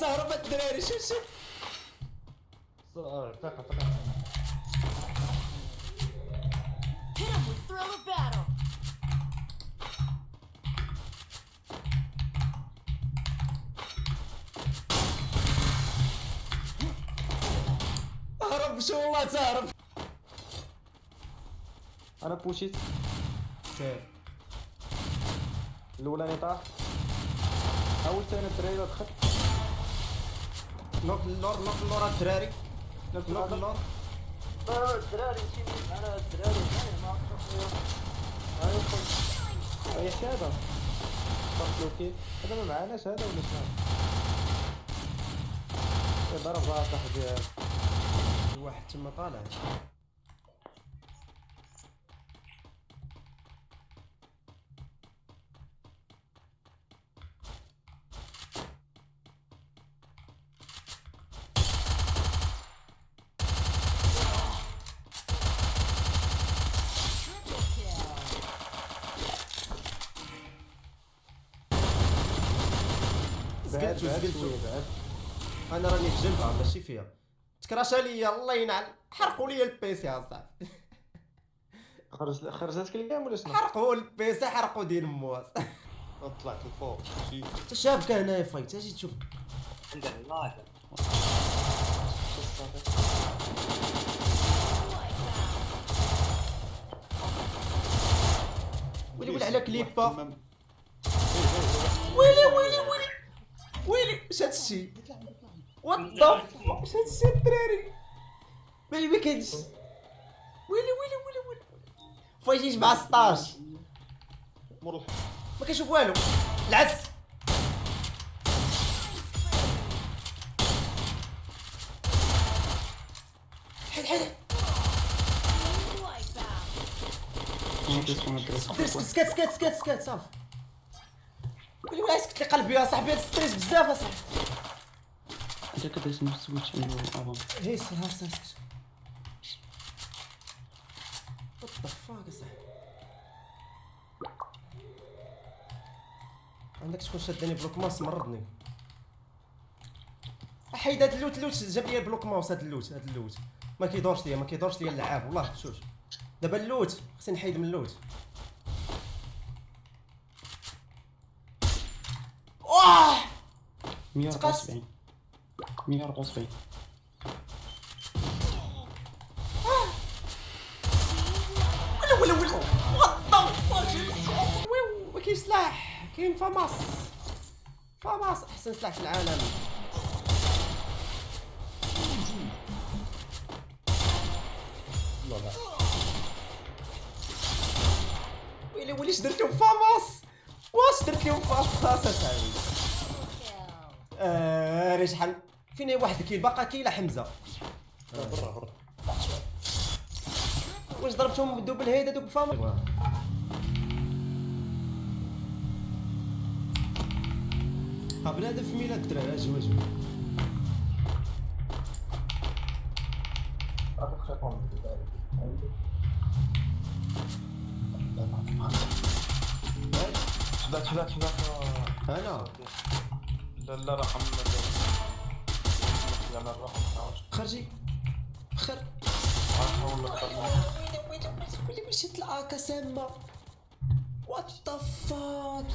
هرب الدراري شوف ثقة Hit him with thrill of battle. هرب شو والله تهرب. انا بوشيت سير الاولاني طاح اول ثاني الدراري دخل نوك اللور الدراري نوك اللور. الدراري يمشي على الدراري ما عرفتش هاي يدخل اي هذا طلعوا كيف هذا ما معناش هذا ولا شنو ضرب راسه حاجه واحد تما طالع بعد زقلتو. بعد انا راني في جنبها ماشي فيها. تكراشا ليا الله ينعل. حرقوا لي البيسي يا صاحبي. خرجتك اليوم ولا شنو؟ حرقوا البيسي حرقوا ديال مواس. طلعت لفوق انت شابكه هنايا فايت اجي تشوف. عندنا لايف ويلي على كليبا. ويلي اش هادشي وات ذا فك اش هادشي الدراري ما كاينش. ويلي فايتيش مع 16 مر ما كنشوف والو. العس حيد سكت صافي. ويلي عسكت لي قلبي يا صاحبي. هاد ستريس بزاف اصاحبي. انت كدرت نسويتش انه افون هي سكت. وات ذا فاك اصاحبي. عندك شكون شادني بلوك ماوس مرضني. حيد هاد اللوت جاب لي بلوك ماوس. هاد اللوت ما كيدورش ليا اللعاب والله. شوف دابا اللوت خصني نحيد من اللوت. واه 174 ولا وات ذا فاك. ما كاين سلاح. كاين فاماس احسن سلاح في العالم. ويلي اش درت لهم فاماس. واش درت لهم فاماس اصاحبي. راه شحال فين واحد كيل باقا كاينه حمزه. برا واش ضربتهم بالدوبل هيد هذوك فاماس. ها بنادم في ميلاد الدراري. اجي حداك انا لا رقم انا الرقم خرجي خر. ويلي مشيت الاكا سامه. وات ذا فاك.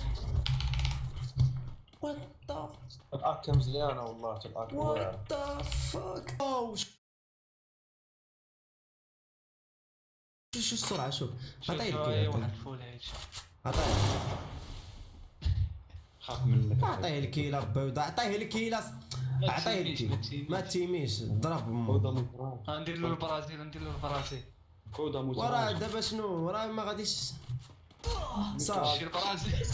الاكا مزيانه والله الاكا واعره. وات ذا فاك. شو السرعه. شوف عطيه واحد فول هيك خاف منك عطيه الكيله ربي وضع. عطيه الكيله ما تيميش ضرب كودا مزرعه ندير له البرازيل كودا مزرعه وراه دابا شنو راه ما غاديش صافي. شي البرازيل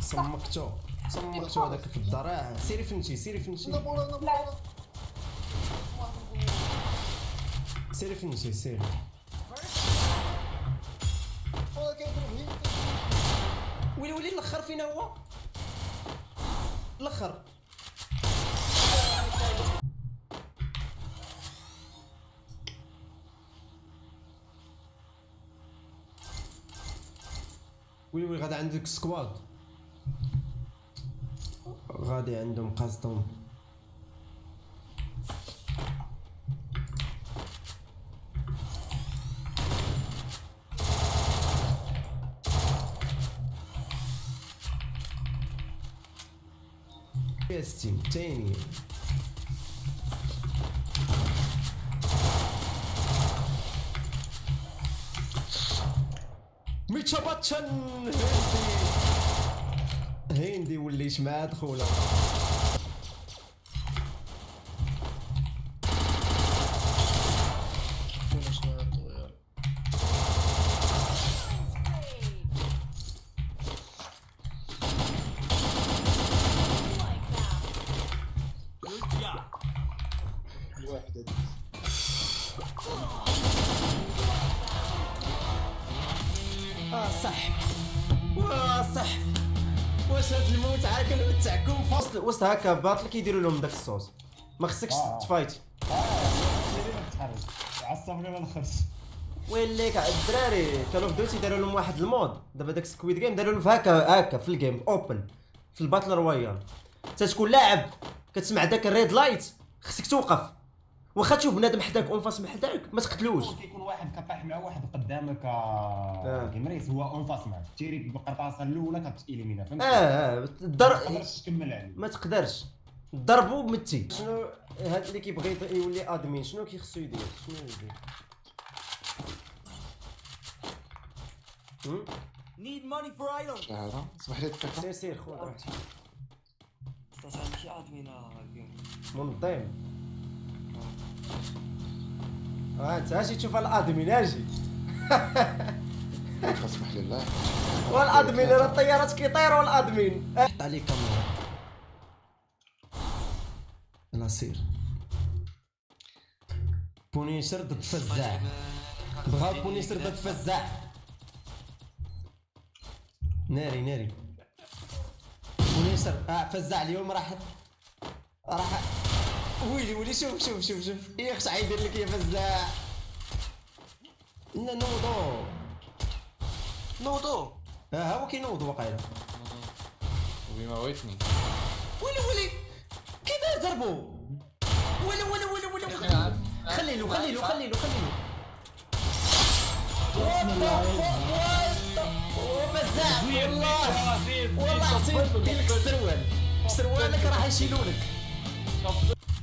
سمكتو هذاك في الدار. سيري فنشي سيري فنشي. ويلي الاخر فينا هو الاخر. وي غادي عندك سكواد، غادي عندهم قصدهم. ستيم تاني ميتشا باتشان هندي وليش مع دخوله. واحد صح صح. واش هاد المتعه كنمتعكم في وسط هكا باطل كيديروا لهم داك الصوص، ما خصكش تفايتي. عصبني ما دخلش. ويليك الدراري كانوا في دوتي داروا لهم واحد المود دابا داك سكويد جيم داروا لهم هكا في الجيم اوبن في الباتل رويال. تتكون لاعب كتسمع داك الريد لايت خصك توقف، واخا تشوف بنادم حداك اونفاس من حداك ما تقتلوش. كيكون واحد كطيح مع واحد قدامك كيمريس هو اونفاس معك تيري بالقرطاسه الاولى كتإليمينا فهمتي. الضرب ما تقدرش تكمل عليه. ما تقدرش ضربو بمتي. شنو هاد اللي كيبغي يولي ادمين شنو كيخصو يدير؟ شنو يدير؟ Need money for items. هذا صباح لي دقيقه. سير خذ راحتك. استاذ ماشي ادمين اليوم. منظم. انت اجي تشوف الادمين اجي. اسمح لله. والادمين راه الطيارات كيطيروا الادمين. حط عليه كاميرا. يلا سير. بونيشر ضد فزاع. بغاو بونيشر ضد فزاع. ناري بونيشر فزاع اليوم راح ويلي شوف يخش عيدير لك يا فزاع. لا نوضو ها هو كينوض وقيلا. وبيموتني. ويلي كي دار ضربو. ويلي خليلو فزاع والله عطيك دير لك سروالك راح يشيلولك.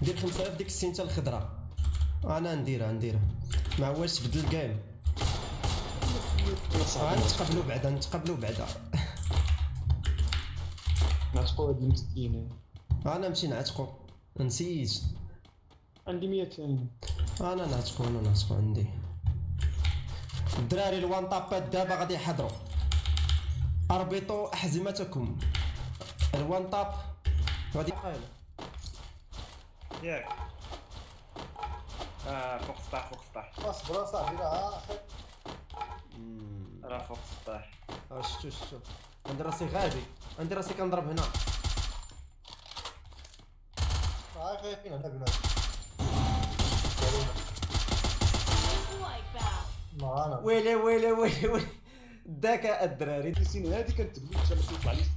دير 5000 ديك السينتا الخضراء. انا نديرها ما واش تبدل الجيم. نتقابلوا بعدا نعتقوا هاد المسكين. انا نمشي نعتقو نسيت عندي 200. انا نعتقو عندي. الدراري الوان طابات دابا غادي يحضروا. اربطوا احزمتكم. الوان طاب غادي ياك فوق السطح اصبر صاحبي راه فوق السطح. شتو عندي راسي غابي، عندي راسي كنضرب هنا. خايفين هنا بنا. Wipeout. ويلي الذكاء الدراري. السين هادي كنتبني حتى ما تطلع ليش.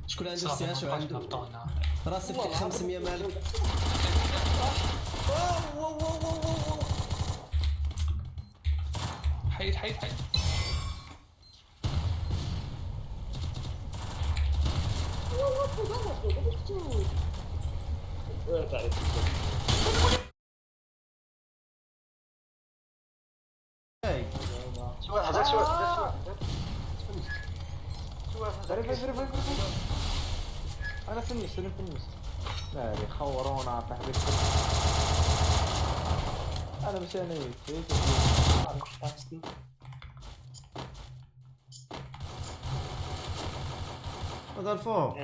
شكون عنده السياش وعنده راسي في 500 مالك. حيد شو واحد شو انا فنش لا يخورونا تحت. انا مش انا هذا الفوق.